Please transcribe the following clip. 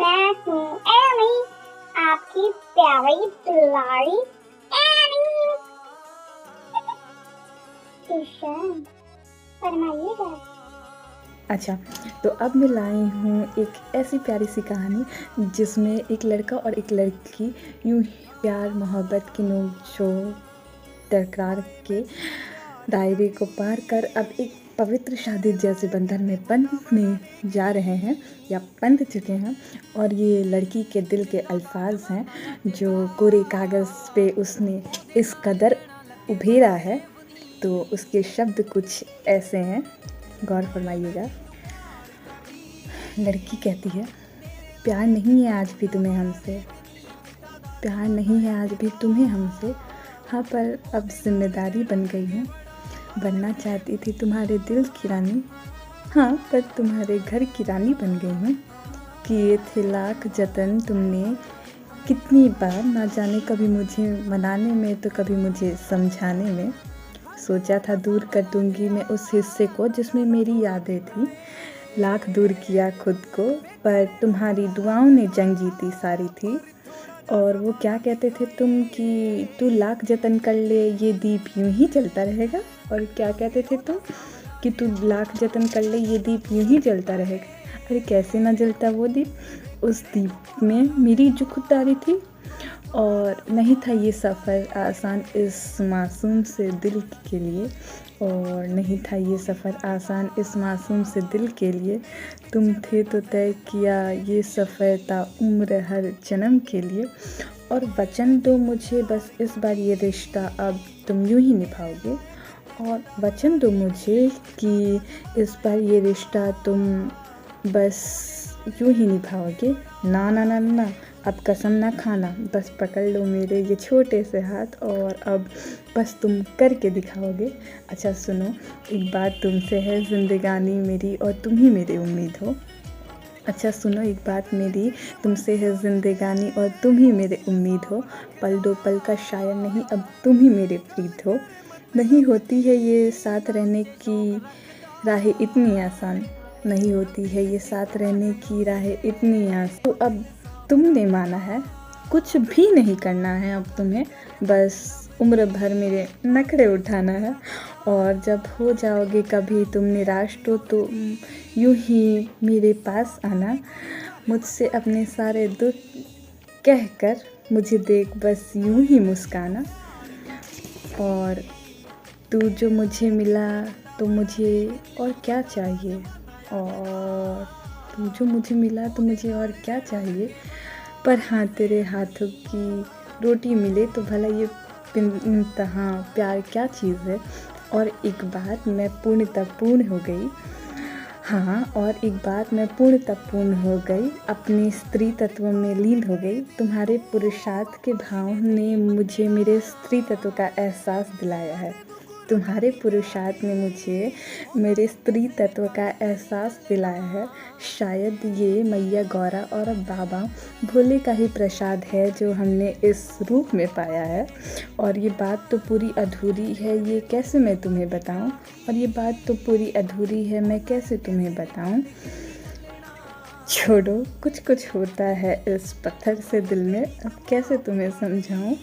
मैं हूँ एमी, आपकी प्यारी दुलारी एमी। ईशान, फरमाइएगा। अच्छा, तो अब मैं लाई हूँ एक ऐसी प्यारी सी कहानी जिसमें एक लड़का और एक लड़की यूँ ही प्यार मोहब्बत की नोक-झोंक टकरार के दायरे को पार कर अब एक पवित्र शादी जैसे बंधन में बंधने जा रहे हैं या बंध चुके हैं। और ये लड़की के दिल के अल्फाज हैं जो कोरे कागज़ पे उसने इस कदर उभेरा है। तो उसके शब्द कुछ ऐसे हैं, गौर फरमाइएगा। लड़की कहती है, प्यार नहीं है आज भी तुम्हें हमसे, प्यार नहीं है आज भी तुम्हें हमसे। हाँ, पर अब जिम्मेदारी बन गई हूँ। बनना चाहती थी तुम्हारे दिल की रानी, हाँ, पर तुम्हारे घर की रानी बन गई हूँ। किए थे लाख जतन तुमने कितनी बार, ना जाने कभी मुझे मनाने में तो कभी मुझे समझाने में। सोचा था दूर कर दूंगी मैं उस हिस्से को जिसमें मेरी यादें थी। लाख दूर किया खुद को, पर तुम्हारी दुआओं ने जंग जीती सारी थी। और वो क्या कहते थे तुम कि तू लाख जतन कर ले ये दीप यूं ही जलता रहेगा। और क्या कहते थे तुम कि तू लाख जतन कर ले ये दीप यूं ही जलता रहेगा। अरे कैसे ना जलता वो दीप, उस दीप में मेरी जो खुददारी थी। और नहीं था ये सफ़र आसान इस मासूम से दिल के लिए, और नहीं था ये सफ़र आसान इस मासूम से दिल के लिए। तुम थे तो तय किया ये सफ़र ता उम्र हर जन्म के लिए। और वचन दो मुझे बस इस बार ये रिश्ता अब तुम यूं ही निभाओगे। और वचन दो मुझे कि इस बार ये रिश्ता तुम बस यूं ही निभाओगे। ना ना ना ना, अब कसम ना खाना, बस पकड़ लो मेरे ये छोटे से हाथ और अब बस तुम करके दिखाओगे। अच्छा सुनो, एक बात तुमसे है ज़िंदगानी मेरी और तुम ही मेरी उम्मीद हो। अच्छा सुनो, एक बात मेरी तुमसे है ज़िंदगानी और तुम ही मेरे उम्मीद हो। पल दो पल का शायर नहीं, अब तुम ही मेरे प्रीत हो। नहीं होती है ये साथ रहने की राहें इतनी आसान, नहीं होती है ये साथ रहने की राहें इतनी आसान। तो अब तुमने माना है, कुछ भी नहीं करना है अब तुम्हें, बस उम्र भर मेरे नखरे उठाना है। और जब हो जाओगे कभी तुम निराश तो यूं ही मेरे पास आना। मुझसे अपने सारे दुख कहकर मुझे देख बस यूं ही मुस्काना। और तू जो मुझे मिला तो मुझे और क्या चाहिए, और तू जो मुझे मिला तो मुझे और क्या चाहिए। पर हाँ, तेरे हाथों की रोटी मिले तो भला ये इंतहा प्यार क्या चीज़ है। और एक बात मैं पूर्णतः पूर्ण हो गई, हाँ, और एक बात मैं पूर्णतः पूर्ण हो गई, अपने स्त्री तत्व में लीन हो गई। तुम्हारे पुरुषार्थ के भाव ने मुझे मेरे स्त्री तत्व का एहसास दिलाया है। तुम्हारे पुरुषार्थ ने मुझे मेरे स्त्री तत्व का एहसास दिलाया है। शायद ये मैया गौरा और बाबा भोले का ही प्रसाद है जो हमने इस रूप में पाया है। और ये बात तो पूरी अधूरी है, ये कैसे मैं तुम्हें बताऊं। और ये बात तो पूरी अधूरी है, मैं कैसे तुम्हें बताऊं। छोड़ो, कुछ कुछ होता है इस पत्थर से दिल में, अब कैसे तुम्हें समझाऊं।